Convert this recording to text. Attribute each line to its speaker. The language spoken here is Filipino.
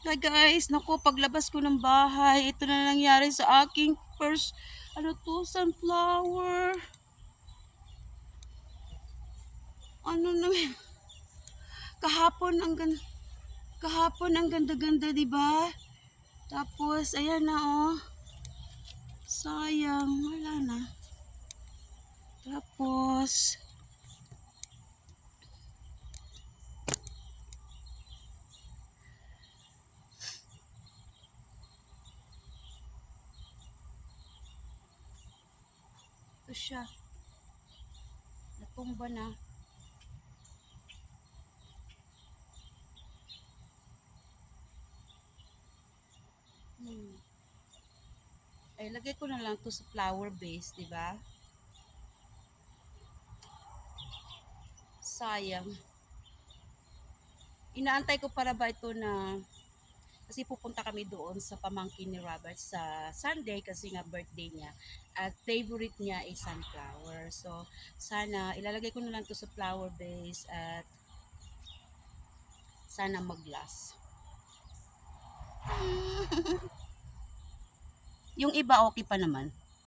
Speaker 1: Hi guys, naku, paglabas ko ng bahay, ito na nangyari sa aking first, sunflower. Ano na, kahapon ang ganda, kahapon ang ganda-ganda, di ba? Tapos, ayan na oh, sayang, wala na. Tapos, ito siya, natumba na. Ay, lagay ko na lang to sa flower base, di ba? Sayang. Inaantay ko para ba ito na kasi pupunta kami doon sa pamangkin ni Robert sa Sunday kasi nga birthday niya at favorite niya ay sunflower. So, sana ilalagay ko na lang to sa flower base at sana mag-last. Yung iba okay pa naman.